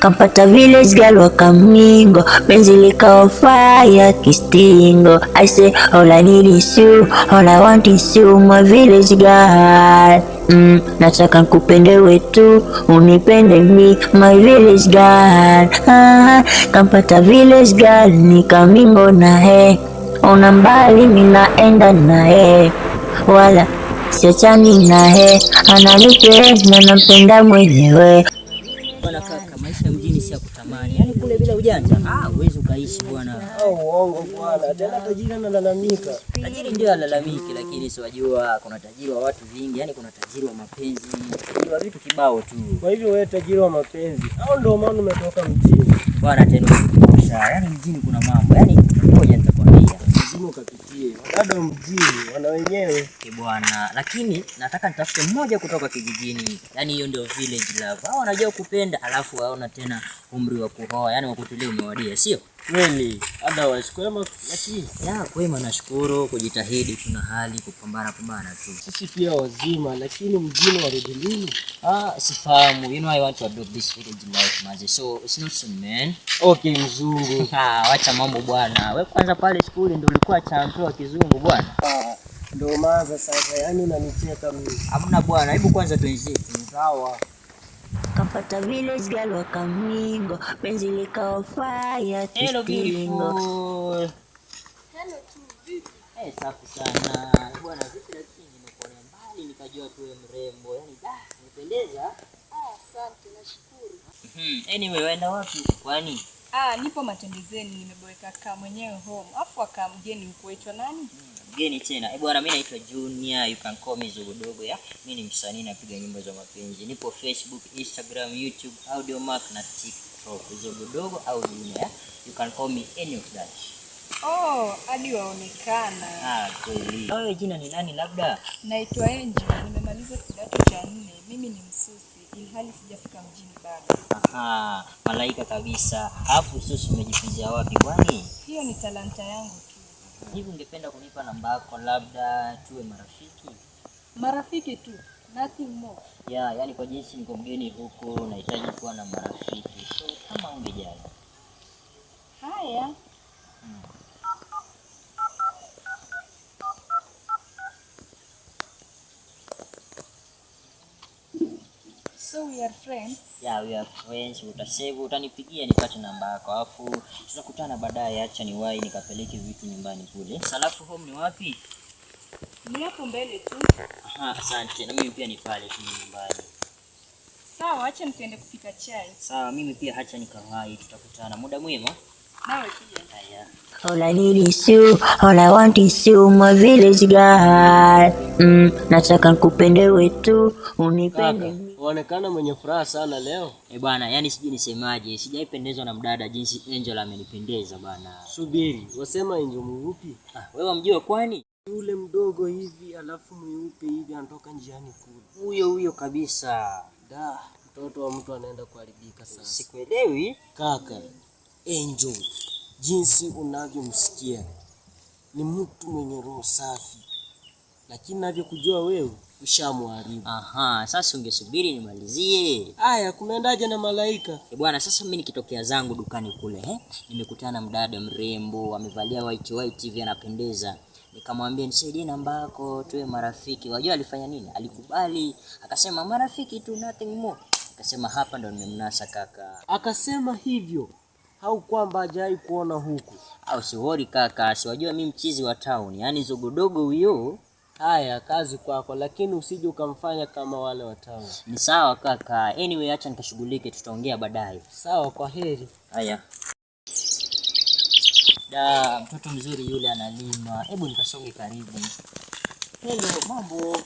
Kampata village girl wakamingo, penzi likawa fire kistingo. I say all I need is you, all I want is you, my village girl. Nataka nkupende wetu, unipende mi, my village girl. Kampata village girl nikamingo na he, ona mbali ninaenda na he, wala siachani na he, ananipenda nampenda mwenyewe. Bwana kaka, maisha mjini si ya kutamani. Yaani kule bila ujanja, huwezi ukaishi bwana. Uongo bwana. Tena tajiri analalamika. Tajiri ndio alalamiki, lakini si wajua kuna tajiri wa watu vingi, yani kuna tajiri wa mapenzi, tajiri wa vitu kibao tu. Kwa hivyo wewe tajiri wa mapenzi, au ndio maana umetoka mjini? Bwana tena ukitosha. Yaani mjini kuna mambo. Yaani ngoja nitakwambia. Mjini ukapitie. Bado mjini wana wenyewe. Bwana, lakini nataka nitafute mmoja kutoka kijijini. Yaani hiyo ndio village love. Hao wanajua kupenda, alafu waona tena umri wa kuoa, yaani wakutulia umewadia, sio? Kweli. Otherwise kwema lakini. Kwema nashukuru, kujitahidi tuna hali kupambana tu. Sisi pia wazima, lakini mjini warudi lini? Sifahamu. You know I want to adopt this village life maze. So it's not soon man. Okay mzungu. Wacha mambo bwana. Wewe kwanza pale shule ndio ulikuwa champion wa kizungu bwana. Ndio maana sasa yani unanicheka mimi. Hamna bwana, hebu kwanza tuenzie. Sawa. Kampata village girl wakamingo, penzi likawa fire kistingo. Hello tu, vipi? Safi sana. Bwana vipi lakini nimekuona mbali nikajua tu wewe mrembo. Yaani umependeza. Asante, nashukuru. Anyway, waenda wapi kwani? Nipo matembezeni, nimeboeka kama mwenyewe home. Afu aka mgeni mkuitwa nani? Mgeni tena. Bwana mimi naitwa Junior, you can call me Zogodogo ya. Mimi ni msanii napiga nyimbo za mapenzi. Nipo Facebook, Instagram, YouTube, Audiomack na TikTok. Zogodogo au Junior. You can call me any of that. Hadi waonekana. Kweli. Wewe jina ni nani labda? Naitwa Angel, nimemaliza kidato cha 4. Mimi ni msusi, ilhali sijafika mjini bado. Malaika kabisa. Alafu ususi umejifunza wapi kwani? Hiyo ni talanta yangu tu. Hivi ungependa kunipa namba yako labda tuwe marafiki? Marafiki tu, nothing more. Yaani kwa jinsi niko mgeni huko nahitaji kuwa na marafiki. So kama ungejali. Haya. So we are friends? Yeah, we are friends. Utasave, utanipigia nipate namba yako. Alafu tutakutana baadaye, acha niwahi nikapeleke vitu nyumbani kule. Salafu home ni wapi? Ni hapo mbele tu. Asante. Na mimi pia ni pale tu nyumbani. Sawa, acha nikaende kupika chai. Sawa, mimi pia acha nikawahi, tutakutana muda mwema. Nawe pia. Haya. All I need is you, all I want is you, my village girl. Nataka nkupende wetu, unipende. Unaonekana mwenye furaha sana leo. Bwana, yani sijui nisemaje, sijaipendezwa na mdada jinsi Angel amenipendeza bwana. Subiri, wasema Angel mweupe? Wewe umjue kwani? Yule mdogo hivi alafu mweupe hivi anatoka njiani kule. Huyo kabisa. Mtoto wa mtu anaenda kuharibika sasa. Sikuelewi. Kaka, Angel, jinsi unavyomsikia ni mtu mwenye roho safi. Lakini ninavyokujua wewe ushamharibu. Sasa ungesubiri nimalizie. Kumeendaje na malaika? Bwana, sasa mimi nikitokea zangu dukani kule, nimekutana mdada mrembo, amevalia white hivi anapendeza. Nikamwambia nisaidie namba yako tuwe marafiki. Wajua alifanya nini? Alikubali, akasema marafiki tu, nothing more. Akasema hapa ndo nimemnasa kaka. Akasema hivyo au kwamba hajai kuona huku? Usiwori kaka, siwajua mimi mchizi wa town, yani Zogodogo huyo. Kazi kwako, lakini usije ukamfanya kama wale wa town. Ni sawa kaka. Anyway, acha nikashughulike, tutaongea baadaye. Sawa, kwa heri. Haya. Mtoto mzuri yule analima. Hebu nikasonge karibu. Hello, mambo.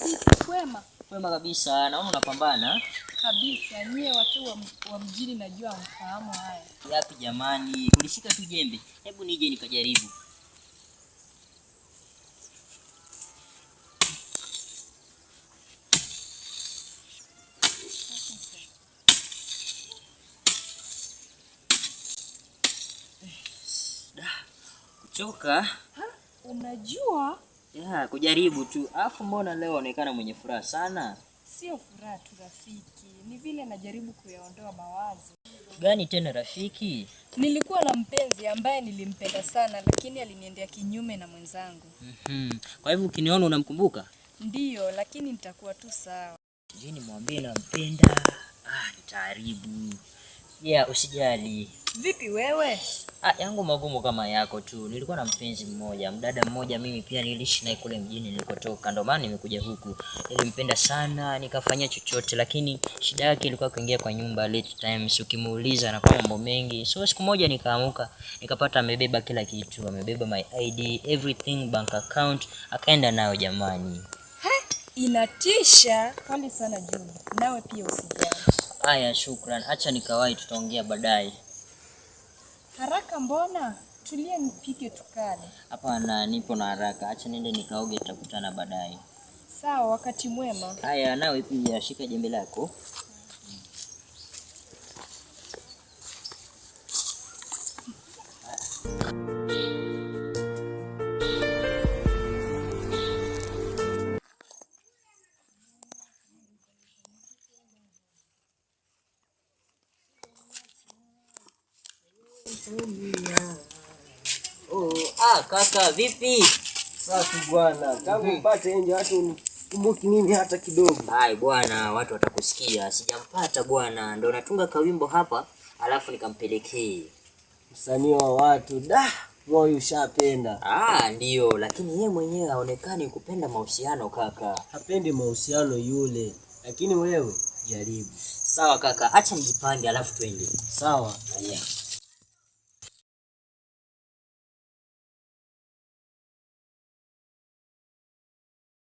Vipi kwema? Kwema kabisa. Naona unapambana. Kabisa, nyie watu wa mjini najua mfahamu haya. Yapi jamani? Ulishika tu jembe. Hebu nije nikajaribu. Kuchoka? Unajua? Kujaribu tu. Alafu mbona leo unaonekana mwenye furaha sana? Sio furaha tu rafiki, ni vile najaribu kuyaondoa mawazo. Gani tena rafiki? Nilikuwa na mpenzi ambaye nilimpenda sana, lakini aliniendea kinyume na mwenzangu. Kwa hivyo ukiniona unamkumbuka? Ndiyo, lakini nitakuwa tu sawa. Je, nimwambie nampenda? Nitaharibu. Usijali. Vipi wewe? Yangu magumu kama yako tu. Nilikuwa na mpenzi mmoja, mdada mmoja, mimi pia niliishi naye kule mjini nilikotoka. Ndio maana nimekuja huku. Nilimpenda sana, nikafanya chochote, lakini shida yake ilikuwa kuingia kwa nyumba late times. Ukimuuliza na kwa mambo mengi. So siku moja nikaamuka, nikapata amebeba kila kitu, amebeba my ID, everything, bank account, akaenda nayo jamani. Inatisha. Pole sana Juma. Nawe pia usijali. Haya, shukran. Acha nikawahi, tutaongea baadaye. Haraka mbona? Tulia nipike tukale. Hapana, nipo na haraka. Acha niende nikaoge, tutakutana baadaye. Sawa, wakati mwema. Haya, nawe pia shika jembe lako. Kaka vipi? Safi bwana. Kama upate nje watu kumbuki nini hata kidogo. Bwana, watu watakusikia. Sijampata bwana. Ndio natunga kawimbo hapa, alafu nikampelekee. Msanii wa watu. Moyo ushapenda. Ndio, lakini yeye mwenyewe haonekani kupenda mahusiano kaka. Hapendi mahusiano yule. Lakini wewe jaribu. Sawa kaka, acha nijipange alafu twende. Sawa.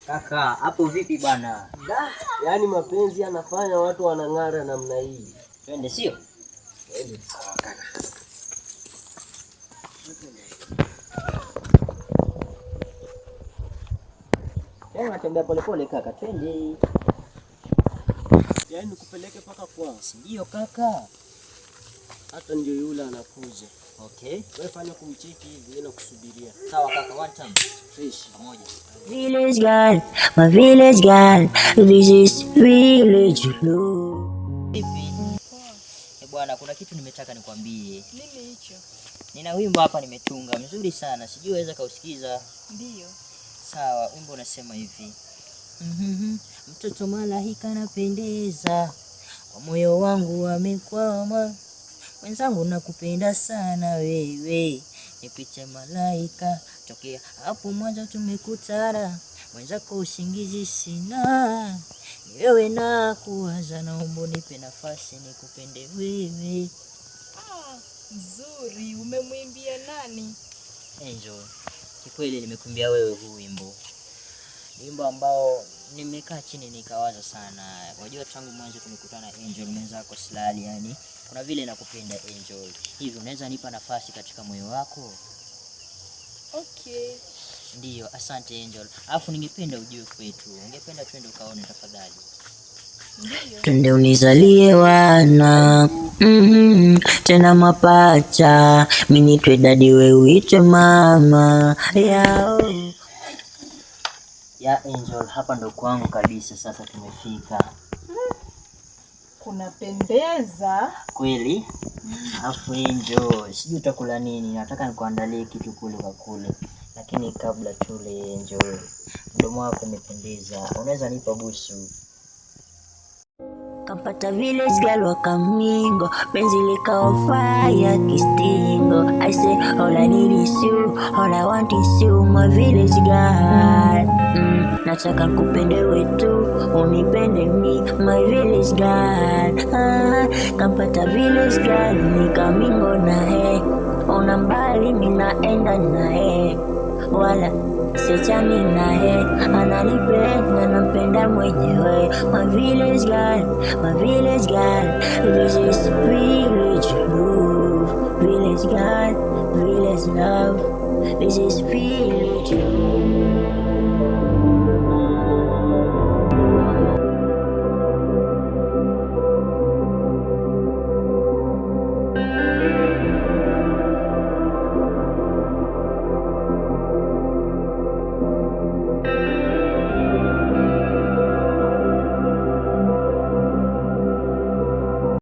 Kaka, hapo vipi bwana? Yaani mapenzi yanafanya watu wanang'ara namna hii. Twende sio? Twende. Sawa kaka. Natembea polepole kaka, twende. Yaani kupeleke paka kwao. Ndio kaka. Hata ndio yule anakuja. Okay. Wewe fanya kumcheki hivi na kusubiria. Sawa kaka, one time. Fresh. Pamoja. Village girl, my village girl, this is village love. Vipi? Bwana, kuna kitu nimetaka nikwambie. Nini hicho? Nina wimbo hapa nimetunga mzuri sana, sijui waweza kausikiza. Ndiyo. Sawa, wimbo unasema hivi. Mtoto malaika anapendeza, kwa moyo wangu amekwama. Wenzangu nakupenda sana wewe, nipite malaika, tokea hapo mwanzo tumekutana. Mwenzako usingizi sina, ni wewe na kuwaza, naomba nipe nafasi nikupende wewe. Nzuri, umemwimbia nani? Angel. Kikweli nimekumbia wewe huu wimbo. Wimbo ambao nimekaa chini nikawaza sana. Wajua tangu mwanzo tumekutana Angel, mwenzako silali yani. Kuna vile nakupenda Angel. Hivi unaweza nipa nafasi katika moyo wako? Okay. Ndiyo, asante Angel. Alafu ningependa ujue kwetu. Ungependa twende ukaone tafadhali? Twende unizalie wana tena mapacha, mimi nitwe dadi wewe uitwe mama yao. Ya Angel, hapa ndo kwangu kabisa, sasa tumefika. Kunapendeza kweli. Alafu Angel, sijui utakula nini, nataka nikuandalie kitu kule kwa kule. Lakini kabla tule Angel, mdomo wako umependeza, unaweza nipa busu? Kampata village girl wa Kamingo, penzi likao fire kistingo. I say all I need is you, all I want is you, my village girl. Nataka nikupende wetu, unipende mi, my village girl. Kampata village girl ni Kamingo na he, ona mbali minaenda na he, wala sichani naye, ananipenda nampenda mwenyewe. My village girl, this is village love. Village girl, village love, this is village love.